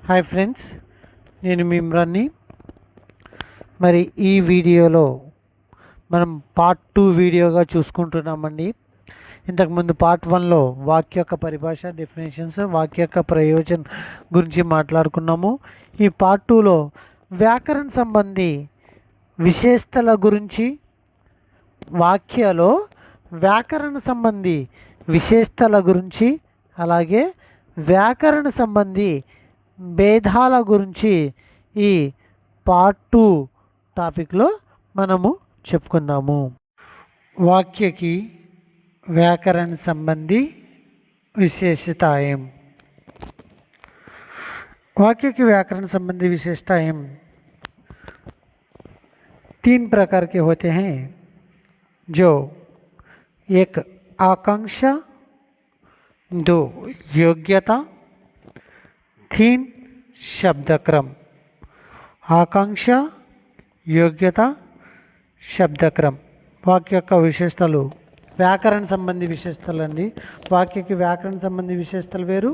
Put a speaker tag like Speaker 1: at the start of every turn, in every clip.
Speaker 1: Hi friends, నేను మీ ఇమ్రాన్ని. మరి ఈ వీడియోలో మనం పార్ట్ 2 వీడియోగా చూసుకుంటున్నామండి. ఇంతకుముందు పార్ట్ 1లో వాక్య యొక్క పరిభాష, డెఫినేషన్స్, వాక్య యొక్క ప్రయోజనం గురించి మాట్లాడుకున్నాము. ఈ పార్ట్ 2లో వ్యాకరణ సంబంధి విశేషతల గురించి, వాక్యలో వ్యాకరణ సంబంధి విశేషతల గురించి, అలాగే వ్యాకరణ సంబంధి భేదాల గురించి ఈ పార్ట్ 2 టాపిక్లో మనము చెప్పుకుందాము. వాక్యకి व्याकरण संबंधी विशेषताएं। वाक्य की व्याकरण संबंधी विशेषताएं 3 प्रकार के होते हैं, जो एक आकांक्षा, 2 योग्यता, 3 शब्दक्रम। आकांक्षा, योग्यता, शब्दक्रम वाक्य का विशेषतలు వ్యాకరణ సంబంధి విశేషతలు అండి. వాక్యకి వ్యాకరణ సంబంధి విశేషతలు వేరు,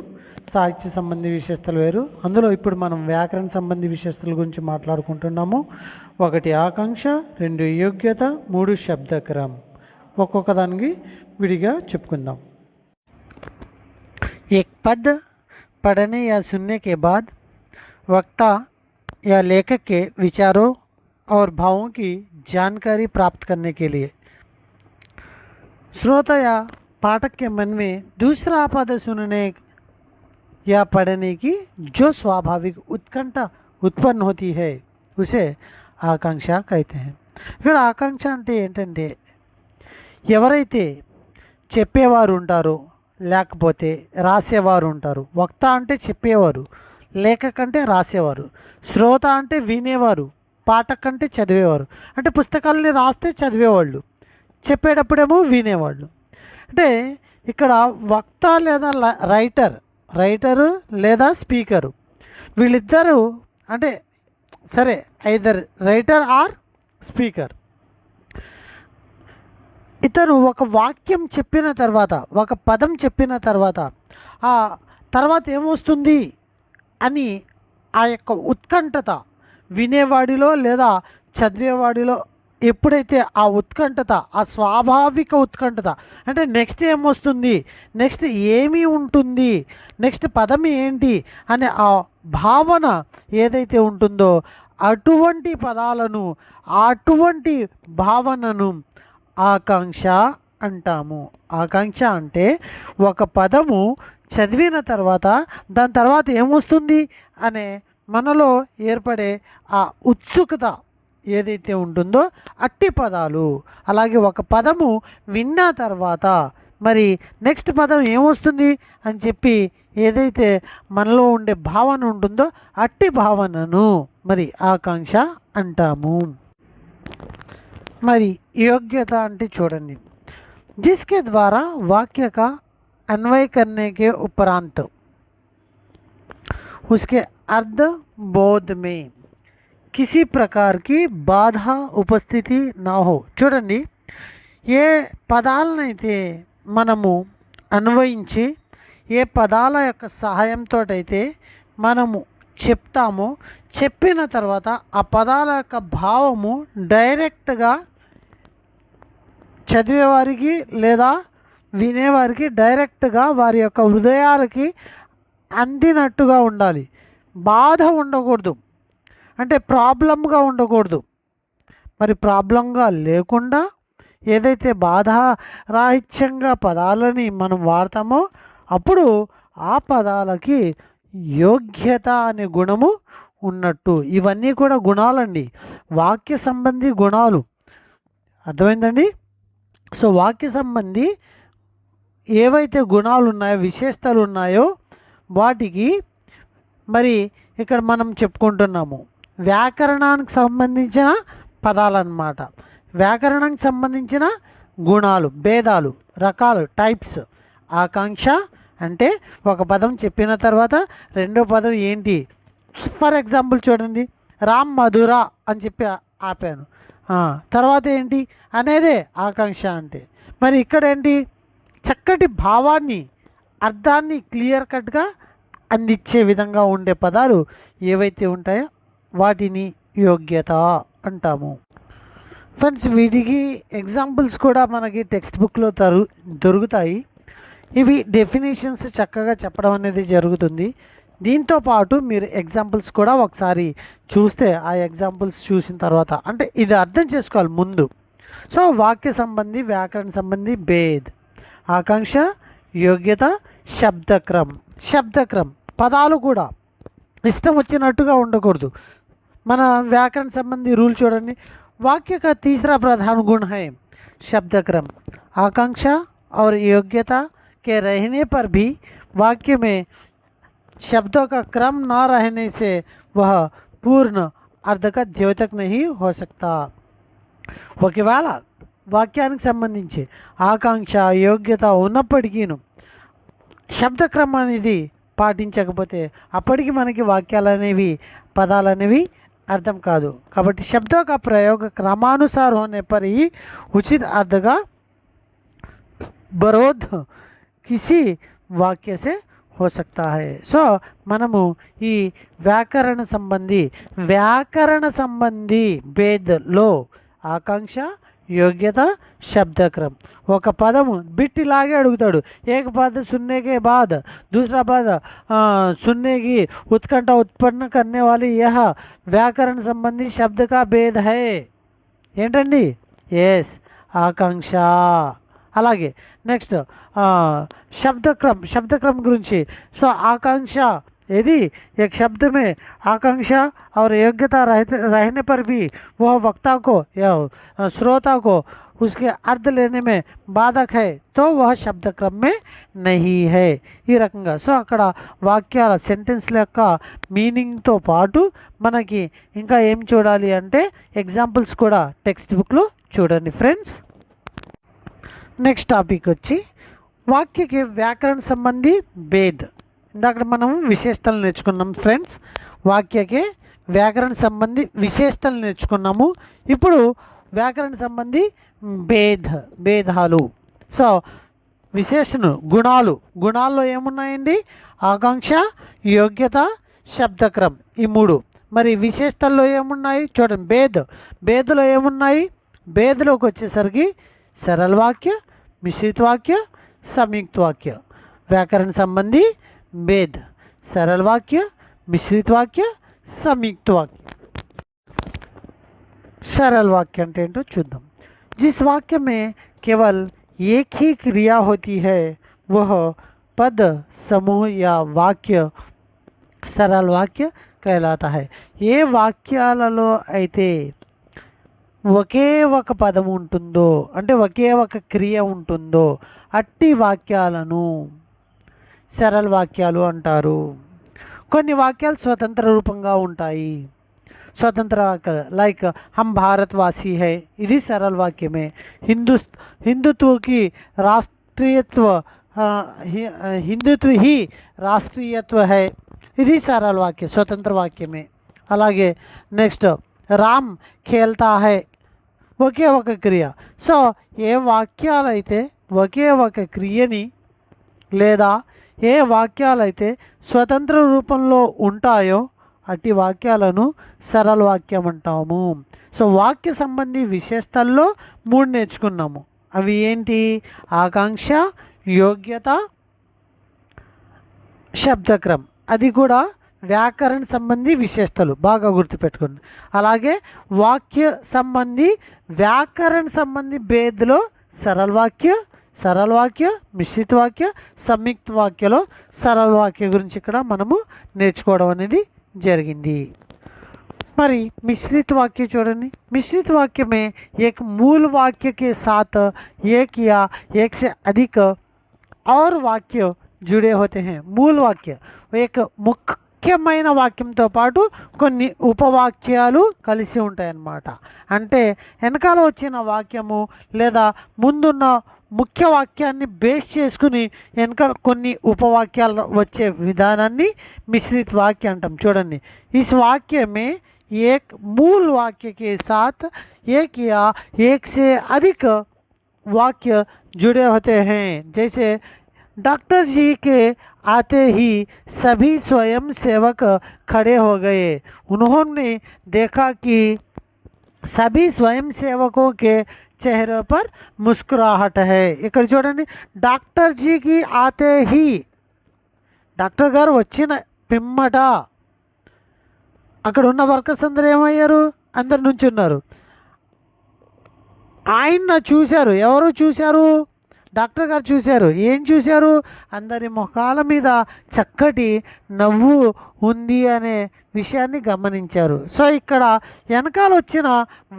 Speaker 1: సాహిత్య సంబంధి విశేషతలు వేరు. అందులో ఇప్పుడు మనం వ్యాకరణ సంబంధి విశేషతల గురించి మాట్లాడుకుంటున్నాము. 1 ఆకాంక్ష, 2 యోగ్యత, 3 శబ్దక్రम. ఒక్కొక్క దానికి విడిగా చెప్పుకుందాం. एक पद पढ़ने या सुनने के बाद वक्ता या लेखक के विचारों और भावों की जानकारी प्राप्त करने के लिए श्रोता या पाठक के मन में दूसरा पद सुनने या पढ़ने की जो स्वाभाविक उत्कंठा उत्पन्न होती है उसे आकांक्षा कहते हैं. ఇక్కడ ఆకాంక్ష అంటే ఏంటంటే, ఎవరైతే చెప్పేవారు ఉంటారో లేకపోతే రాసేవారు ఉంటారు. వక్త అంటే చెప్పేవారు, లేఖక అంటే రాసేవారు, శ్రోత అంటే వినేవారు, పాఠక్ అంటే చదివేవారు. అంటే పుస్తకాలని రాస్తే చదివేవాళ్ళు, చెప్పేటప్పుడేమో వినేవాళ్ళు. అంటే ఇక్కడ వక్త లేదా రైటరు లేదా స్పీకరు, వీళ్ళిద్దరూ అంటే సరే ఐదర్ రైటర్ ఆర్ స్పీకర్. ఇతను ఒక వాక్యం చెప్పిన తర్వాత, ఒక పదం చెప్పిన తర్వాత ఆ తర్వాత ఏమొస్తుంది అని ఆ యొక్క ఉత్కంఠత వినేవాడిలో లేదా చదివేవాడిలో ఎప్పుడైతే ఆ ఉత్కంఠత, ఆ స్వాభావిక ఉత్కంఠత, అంటే నెక్స్ట్ ఏమొస్తుంది, నెక్స్ట్ ఏమి ఉంటుంది, నెక్స్ట్ పదం ఏంటి అనే ఆ భావన ఏదైతే ఉంటుందో అటువంటి పదాలను, అటువంటి భావనను ఆకాంక్ష అంటాము. ఆకాంక్ష అంటే ఒక పదము చదివిన తర్వాత దాని తర్వాత ఏమొస్తుంది అనే మనలో ఏర్పడే ఆ ఉత్సుకత ఏదైతే ఉంటుందో అట్టి పదాలు. అలాగే ఒక పదము విన్న తర్వాత మరి నెక్స్ట్ పదం ఏమొస్తుంది అని చెప్పి ఏదైతే మనలో ఉండే భావన ఉంటుందో అట్టి భావనను మరి ఆకాంక్ష అంటాము. మరి योग्यता అంటే చూడండి, जिसके द्वारा वाक्य का अन्वय करने के उपरांत उसके अर्थ बोध में किसी प्रकार की बाधा उपस्थिति ना हो. చూడండి, ఏ పదాలనైతే మనము అన్వయించి, ఏ పదాల యొక్క సహాయంతో అయితే మనము చెప్తామో, చెప్పిన తర్వాత ఆ పదాల యొక్క భావము డైరెక్ట్గా చదివేవారికి లేదా వినేవారికి డైరెక్ట్గా వారి యొక్క హృదయాలకి అందినట్టుగా ఉండాలి. బాధ ఉండకూడదు, అంటే ప్రాబ్లంగా ఉండకూడదు. మరి ప్రాబ్లంగా లేకుండా ఏదైతే బాధారాహిత్యంగా పదాలని మనం వాడతామో అప్పుడు ఆ పదాలకి యోగ్యత అనే గుణము ఉన్నట్టు. ఇవన్నీ కూడా గుణాలండి, వాక్య సంబంధి గుణాలు. అర్థమైందండి? సో వాక్య సంబంధి ఏవైతే గుణాలు ఉన్నాయో, విశేషతలు ఉన్నాయో వాటికి మరి ఇక్కడ మనం చెప్పుకుంటున్నాము వ్యాకరణానికి సంబంధించిన పదాలన్నమాట. వ్యాకరణానికి సంబంధించిన గుణాలు, భేదాలు, రకాలు, టైప్స్. ఆకాంక్ష అంటే ఒక పదం చెప్పిన తర్వాత రెండో పదం ఏంటి. ఫర్ ఎగ్జాంపుల్ చూడండి, రామ్ మధుర అని చెప్పి ఆపాను, తర్వాత ఏంటి అనేదే ఆకాంక్ష అంటే. మరి ఇక్కడ ఏంటి, చక్కటి భావాన్ని, అర్థాన్ని క్లియర్ కట్గా అందించే విధంగా ఉండే పదాలు ఏవైతే ఉంటాయో వాటిని యోగ్యత అంటాము. ఫ్రెండ్స్, వీటికి ఎగ్జాంపుల్స్ కూడా మనకి టెక్స్ట్ బుక్లో దొరుకుతాయి. ఇవి డెఫినేషన్స్ చక్కగా చెప్పడం అనేది జరుగుతుంది. దీంతో పాటు మీరు ఎగ్జాంపుల్స్ కూడా ఒకసారి చూస్తే ఆ ఎగ్జాంపుల్స్ చూసిన తర్వాత అంటే ఇది అర్థం చేసుకోవాలి ముందు. సో వాక్య సంబంధి, వ్యాకరణ సంబంధి, భేద్, ఆకాంక్ష, యోగ్యత, శబ్దక్రమ్ పదాలు కూడా ఇష్టం వచ్చినట్టుగా ఉండకూడదు. మన వ్యాకరణ సంబంధి రూల్ చూడండి. वाक्य का तीसरा प्रधान गुण है शब्दक्रम। आकांक्षा और योग्यता के रहने पर भी वाक्य में शब्दों का क्रम न रहने से वह पूर्ण अर्थ का द्योतक नहीं हो सकता। ఒకవేళ వాక్యానికి సంబంధించి ఆకాంక్ష, యోగ్యత ఉన్నప్పటికీను శబ్దక్రమం అనేది పాటించకపోతే అప్పటికి మనకి వాక్యాలు అనేవి, పదాలు అనేవి अर्थम कादू। కాబట్టి शब्दों का प्रयोग क्रमानुसार होने पर ही उचित अर्थ का बरोध किसी वाक्य से हो सकता है। सो మనము ఈ వ్యాకరణ సంబంధి భేద్లో ఆకాంక్ష, యోగ్యత, शब्दक्रम ఒక పదము బిట్టిలాగే అడుగుతాడు. एक पद सुनने के बाद दूसरा पद सुनने की उत्कंठा उत्पन्न करने वाली यह व्याकरण संबंधी शब्द का भेद है ఏంటండి? ఎస్, ఆకాంక్ష. అలాగే నెక్స్ట్ శబ్దక్రम గురించి. సో ఆకాంక్ష यदि एक शब्द में आकांक्षा और योग्यता रहने पर भी वह वक्ता को या श्रोता को उसके अर्थ लेने में बाधक है तो वह शब्द क्रम में नहीं है। ఈ రకంగా సో అక్కడ వాక్యాల సెంటెన్స్ల యొక్క మీనింగ్తో పాటు మనకి ఇంకా ఏం చూడాలి అంటే ఎగ్జాంపుల్స్ కూడా టెక్స్ట్ బుక్లో చూడండి ఫ్రెండ్స్. నెక్స్ట్ టాపిక్ వచ్చి వాక్యకి వ్యాకరణ సంబంధి భేద్. ఇందాక మనం విశేషతలు నేర్చుకున్నాం ఫ్రెండ్స్. వాక్యకి వ్యాకరణ సంబంధి విశేషతలు నేర్చుకున్నాము. ఇప్పుడు వ్యాకరణ సంబంధి భేదాలు. సో విశేషణ గుణాల్లో ఏమున్నాయండి? ఆకాంక్ష, యోగ్యత, శబ్దక్రమ్, ఈ మూడు. మరి విశేషతల్లో ఏమున్నాయి చూడండి. భేదులో ఏమున్నాయి? భేదులోకి వచ్చేసరికి सरल वाक्य, मिश्रित वाक्य, संयुक्त वाक्य. व्याकरण संबंधी भेद सरल वाक्य, मिश्रित वाक्य, संयुक्त वाक्य. सरल वाक्य అంటే ఏంటో చూద్దాం. जिस वाक्य में केवल एक ही क्रिया होती है वह पद समूह या वाक्य सरल वाक्य कहलाता है. ఏ వాక్యాలలో అయితే ఒకే ఒక పదం ఉంటుందో అంటే ఒకే ఒక క్రియ ఉంటుందో అట్టి వాక్యాలను సరళ వాక్యాలు అంటారు. కొన్ని వాక్యాలు స్వతంత్ర రూపంగా ఉంటాయి. స్వతంత్ర వాక్యాలు లైక్ హమ్ భారతవాసి హై, ఇది సరళ వాక్యమే. హిందుత్వకి రాష్ట్రీయత్వ హిందుత్వ హీ రాష్ట్రీయత్వ హై, ఇది సరళ వాక్య, స్వతంత్ర వాక్యమే. అలాగే నెక్స్ట్ రామ్ ఖేల్తా హై, ఒకే ఒక క్రియ. సో ఏ వాక్యాలైతే ఒకే ఒక క్రియని లేదా ఏ వాక్యాలైతే స్వతంత్ర రూపంలో ఉంటాయో అట్టి వాక్యాలను సరళ వాక్యం అంటాము. సో వాక్య సంబంధి విశేషతల్లో 3 నేర్చుకున్నాము. అవి ఏంటి? ఆకాంక్ష, యోగ్యత, శబ్దక్రమ్. అది కూడా వ్యాకరణ సంబంధి విశేషతలు, బాగా గుర్తుపెట్టుకోండి. అలాగే వాక్య సంబంధి వ్యాకరణ సంబంధి భేద్లో సరళ వాక్య, మిశ్రిత వాక్య, సంయుక్త వాక్యలో సరళ వాక్య గురించి ఇక్కడ మనము నేర్చుకోవడం అనేది జరిగింది. మరి మిశ్రిత వాక్య చూడండి. మిశ్రిత वाक्य में एक मूल वाक्य के साथ एक या एक से अधिक और वाक्य जुड़े होते हैं. मूल वाक्य एक ముఖ్యమైన వాక్యంతో పాటు కొన్ని ఉపవాక్యాలు కలిసి ఉంటాయన్నమాట. అంటే వెనకాల వచ్చిన వాక్యము లేదా ముందున్న ముఖ్య వాక్యాన్ని బేస్ చేసుకుని వెనకాల కొన్ని ఉపవాక్యాలు వచ్చే విధానాన్ని మిశ్రిత వాక్య అంటాం. చూడండి, इस वाक्य में एक मूल वाक्य के साथ एक या एक से अधिक वाक्य जुड़े होते हैं. जैसे डॉक्टर जी के आते ही सभी स्वयं सेवक खड़े हो गए। उन्होंने देखा कि सभी स्वयं सेवकों के चेहरे पर मुस्कुराहट है। ఇక్కడ చూడండి, డాక్టర్ జీకి ఆతే హీ, డాక్టర్ గారు వచ్చిన పిమ్మట అక్కడ ఉన్న వర్కర్స్ అందరూ ఏమయ్యారు? అందరు నుంచున్నారు. ఆయన చూశారు. ఎవరు చూశారు? డాక్టర్ గారు చూశారు. ఏం చూశారు? అందరి ముఖాల మీద చక్కటి నవ్వు ఉంది అనే విషయాన్ని గమనించారు. సో ఇక్కడ వెనకాల వచ్చిన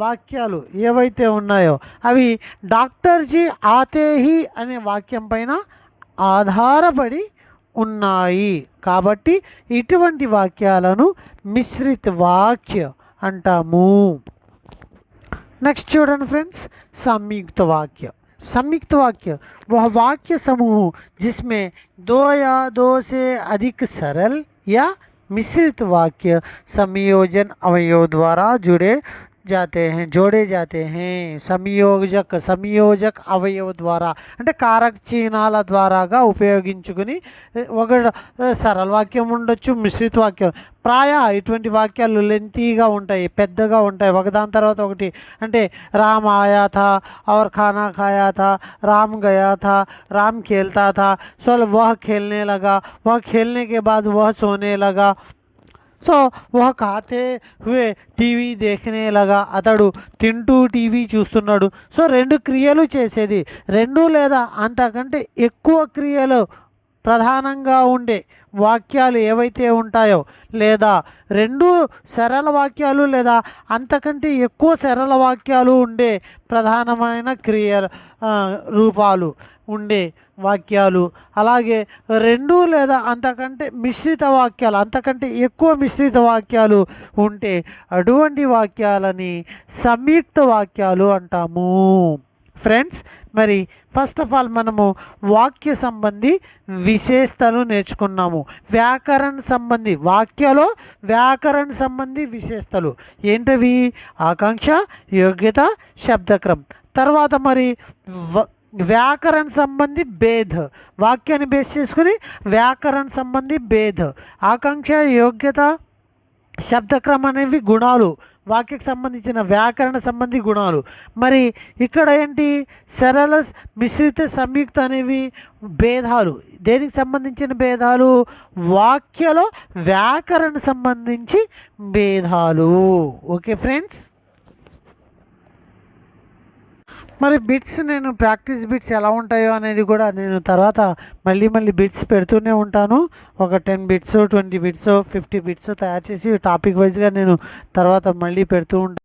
Speaker 1: వాక్యాలు ఏవైతే ఉన్నాయో అవి డాక్టర్ జీ ఆతే హీ అనే వాక్యం పైన ఆధారపడి ఉన్నాయి. కాబట్టి ఇటువంటి వాక్యాలను మిశ్రిత వాక్య అంటాము. नेक्स्ट चूडंడి फ्रेंड्स, संयुक्त वाक्य। संयुक्त वाक्य वह वाक्य समूह जिसमें दो या दो से अधिक सरल या मिश्रित वाक्य संयोजन अवयव द्वारा जोड़े जाते हैं। संयोजक अवयव द्वारा అంటే కారక చిహ్నాల ద్వారాగా ఉపయోగించుకుని ఒక సరళ వాక్యం ఉండొచ్చు, మిశ్రిత వాక్యం. ప్రాయ ఇటువంటి వాక్యాలు లెంతీగా ఉంటాయి, పెద్దగా ఉంటాయి, ఒకదాని తర్వాత ఒకటి. అంటే రామ్ ఆయా థా और खाना खाया था, राम गया था, राम खेलता था, सो वह खेलने लगा, वह खेलने के बाद वह सोने लगा, సో వహ ఖాతే హువే టీవీ దేఖనే లగా, అతడు తింటూ టీవీ చూస్తున్నాడు. సో రెండు క్రియలు చేసేది, రెండు లేదా అంతకంటే ఎక్కువ క్రియలు ప్రధానంగా ఉండే వాక్యాలు ఏవైతే ఉంటాయో, లేదా రెండు సరళ వాక్యాలు లేదా అంతకంటే ఎక్కువ సరళ వాక్యాలు ఉండే ప్రధానమైన రూపాలు ఉండే వాక్యాలు, అలాగే రెండు లేదా అంతకంటే మిశ్రిత వాక్యాలు, అంతకంటే ఎక్కువ మిశ్రిత వాక్యాలు ఉంటే అటువంటి వాక్యాలని సంయుక్త వాక్యాలు అంటాము. ఫ్రెండ్స్, మరి ఫస్ట్ ఆఫ్ ఆల్ మనము వాక్య సంబంధి విశేషతలు నేర్చుకున్నాము. వ్యాకరణ సంబంధి వాక్యలో వ్యాకరణ సంబంధి విశేషతలు ఏంటవి? ఆకాంక్ష, యోగ్యత, శబ్దక్రమం. తర్వాత మరి వ్యాకరణ సంబంధి భేద్, వాక్యాన్ని బేస్ చేసుకుని వ్యాకరణ సంబంధి భేద్. ఆకాంక్ష, యోగ్యత, శబ్దక్రమం అనేవి గుణాలు, వాక్యకు సంబంధించిన వ్యాకరణ సంబంధి గుణాలు. మరి ఇక్కడ ఏంటి? సరళ, మిశ్రిత, సంయుక్త అనేవి భేదాలు. దేనికి సంబంధించిన భేదాలు? వాక్యలో వ్యాకరణ సంబంధించి భేదాలు. ఓకే ఫ్రెండ్స్, మరి బిట్స్ నేను ప్రాక్టీస్ బిట్స్ ఎలా ఉంటాయో అనేది కూడా నేను తర్వాత మళ్ళీ బిట్స్ పెడుతూనే ఉంటాను. ఒక 10 బిట్స్, 20 బిట్స్, 50 బిట్స్ తయారు చేసి టాపిక్ వైజ్గా నేను తర్వాత మళ్ళీ పెడుతూ ఉంటాను.